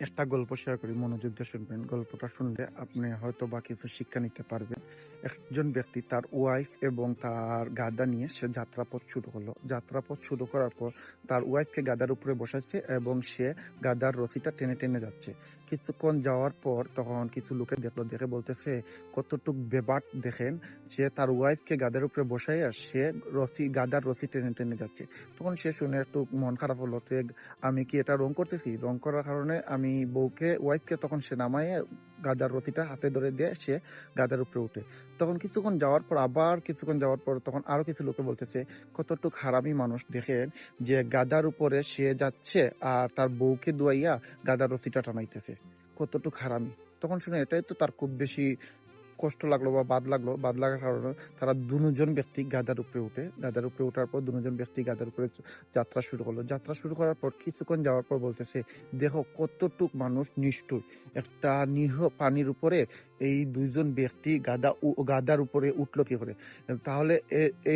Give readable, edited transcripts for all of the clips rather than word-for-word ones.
একটা গল্প শেয়ার করি, মনোযোগ দিয়ে শুনবেন। গল্পটা শুনলে আপনি হয়তো বা কিছু শিক্ষা নিতে পারবেন। একজন ব্যক্তি তার ওয়াইফ এবং তার গাধা নিয়ে সে যাত্রাপথ শুরু করলো। যাত্রাপথ শুরু করার পর তার ওয়াইফকে গাধার উপরে বসাচ্ছে এবং সে গাধার রশিটা টেনে টেনে যাচ্ছে। কিছুক্ষণ যাওয়ার পর তখন কিছু লোকে দেখলো, দেখে বলতেছে কতটুক বেবাট দেখেন, সে তার ওয়াইফকে গাধার উপরে বসাইয়া সে গাধার রশি টেনে টেনে যাচ্ছে। তখন সে শুনে একটু মন খারাপ হলো যে আমি কি এটা রং করতেছি? রং করার কারণে আমি ওয়াইফকে তখন সে নামায়ে গাদার রতিটা হাতে ধরে দিয়ে সে গাদার উপরে উঠে। তখন কিছুক্ষণ যাওয়ার পর তখন আরো কিছু লোকে বলতেছে কতটুক হারামি মানুষ দেখেন, যে গাদার উপরে সে যাচ্ছে আর তার বউকে দুয়াইয়া গাদার রতিটা টানাইতেছে। কতটুক হারামি। তখন শুনে এটাই তো তার খুব বেশি কষ্ট লাগলো বা বাদ লাগার কারণে তারা দুজন ব্যক্তি গাদার উপরে উঠে, গাদার উপরে ওঠার পর দুজন ব্যক্তি গাদার উপরে যাত্রা শুরু করলো। যাত্রা শুরু করার পর কিছুক্ষণ যাওয়ার পর বলতেছে, দেখো কতটুক মানুষ নিষ্ঠুর, একটা নিরীহ পানির উপরে এই দুইজন ব্যক্তি গাদার উপরে উঠলো কি করে? তাহলে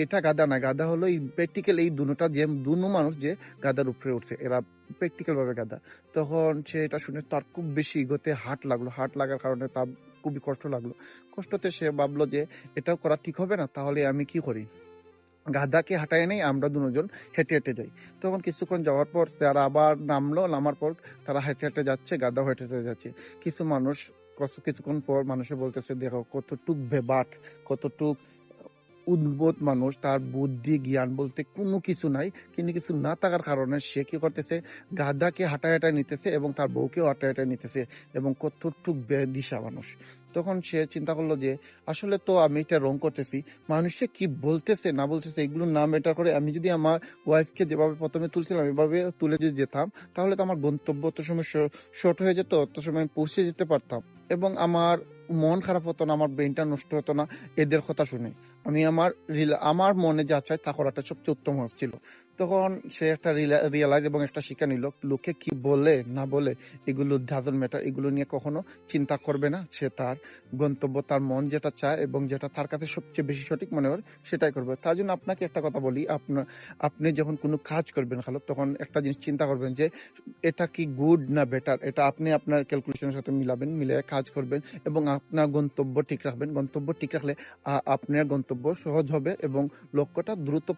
এটা গাদা না, গাদা হলো এই প্র্যাকটিক্যাল, এই দুটা যে দুনো মানুষ যে গাদার উপরে উঠছে এরা প্র্যাকটিক্যাল ভাবে গাদা। তখন সে এটা শুনে তার খুব বেশি ইগোতে হাট লাগার কারণে তার খুবই কষ্ট লাগলো। কষ্টতে সে ভাবলো যে এটাও করা ঠিক হবে না, তাহলে আমি কি করি, গাধাকে হাঁটায় নেই, আমরা দুজন হেঁটে হেঁটে যাই। তখন কিছুক্ষণ যাওয়ার পর তারা আবার নামার পর তারা হেঁটে হেঁটে যাচ্ছে, গাধাও হেঁটে হেঁটে যাচ্ছে। কিছুক্ষণ পর মানুষে বলতেছে, দেখো কতটুক বেবাট, কতটুক উদ্ভট মানুষ, তার বুদ্ধি জ্ঞান বলতে কোনো কিছু নাই। কিন্তু কিছু না থাকার কারণে সে কি করতেছে, গাধাকে হাঁটায় নিতেছে এবং তার বউকেও হাঁটায় নিতেছে, এবং কতটুক বেদিশা মানুষ। তখন সে চিন্তা করলো যে আসলে তো আমি এটা রং করতেছি, মানুষে কি বলতেছে না বলতেছে এগুলো না ম্যাটার করে, আমি যদি আমার ওয়াইফকে যেভাবে প্রথমে তুলছিলাম এভাবে তুলে যদি যেতাম, তাহলে তো আমার গন্তব্য অত সময় শর্ট হয়ে যেত, অত সময় আমি পৌঁছে যেতে পারতাম এবং আমার মন খারাপ হতো না, আমার ব্রেনটা নষ্ট হতো না এদের কথা শুনে। আমি আমার মনে যা চাই তা করাটা সবচেয়ে উত্তম হচ্ছিল। তখন সে একটা রিয়েলাইজ এবং একটা শিক্ষা নিল, লোকে কি বলে না বলে এগুলো ডাজন্ট ম্যাটার, এগুলো নিয়ে কখনো চিন্তা করবে না। সে তার গন্তব্য, তার মন যেটা চায় এবং যেটা তার কাছে সবচেয়ে বেশি সঠিক মনে হয় সেটাই করবে। তার জন্য আপনাকে একটা কথা বলি, আপনি যখন কোনো কাজ করবেন খালো, তখন একটা জিনিস চিন্তা করবেন যে এটা কি গুড না বেটার, এটা আপনি আপনার ক্যালকুলেশনের সাথে মিলিয়ে কাজ করবেন এবং আপনার গন্তব্য ঠিক রাখবেন। গন্তব্য ঠিক রাখলে আপনার গন্তব্য সহজ হবে এবং লক্ষ্যটা দ্রুত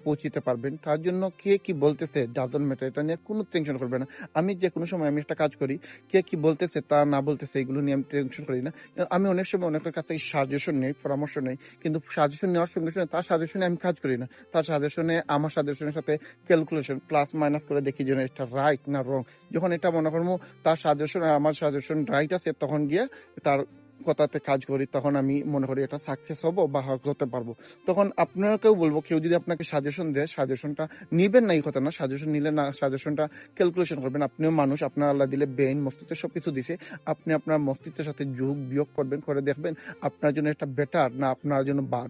পৌঁছিতে পারবেন। তার জন্য কে কি বলতেছে ডাজন্ট ম্যাটার, এটা নিয়ে কোনো টেনশন করবে না। আমি যে কোনো সময় আমি একটা কাজ করি, কে কি বলতেছে তা না বলতেছে এগুলো নিয়ে আমি টেনশন করি না। আমি অনেক সময় অনেকের কাছ থেকে সাজেশন নেই, পরামর্শ নেই, কিন্তু সাজেশন নেওয়ার সঙ্গে সঙ্গে তার সাজেশনে আমি কাজ করি না, তার সাজেশনে আমার সাজেশনের সাথে ক্যালকুলেশন প্লাস মাইনাস করে দেখি যে এটা রাইট না রং। যখন এটা মনে করবো তার সাজেশন আর আমার সাজেশন রাইট আছে, তখন গিয়ে তার কথাতে কাজ করি, তখন আমি মনে করি এটা সাকসেস হবো বা হতে পারবো। তখন আপনাকেও বলবো, কেউ যদি আপনাকে সাজেশন দেয়, সাজেশনটা নিবেন না এই কথা না, সাজেশন নিলে না, সাজেশনটা ক্যালকুলেশন করবেন। আপনিও মানুষ, আপনার আল্লাহ দিলে ব্রেইন, মস্তিষ্ক সবকিছু দিছে, আপনি আপনার মস্তিষ্কের সাথে যোগ বিয়োগ করবেন, করে দেখবেন আপনার জন্য এটা বেটার না আপনার জন্য বাদ।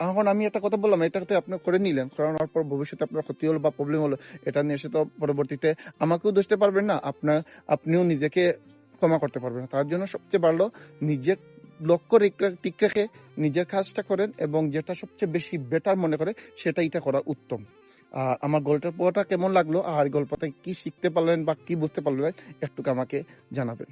এখন আমি একটা কথা বললাম, এটাতে আপনি করে নিলেন, করানোর পর ভবিষ্যতে আপনার ক্ষতি হলো বা প্রবলেম হলো, এটা নিয়ে এসে তো পরবর্তীতে আমাকেও দোষতে পারবেন না, আপনিও নিজেকে ক্ষমা করতে পারবেন না। তার জন্য সবচেয়ে ভালো নিজের লক্ষ্য ঠিক রেখে নিজের কাজটা করেন এবং যেটা সবচেয়ে বেশি বেটার মনে করে সেটাইটা করা উত্তম। আর আমার গল্পটা কেমন লাগলো আর গল্পটা কি শিখতে পারলেন বা কি বুঝতে পারলেন একটু আমাকে জানাবেন।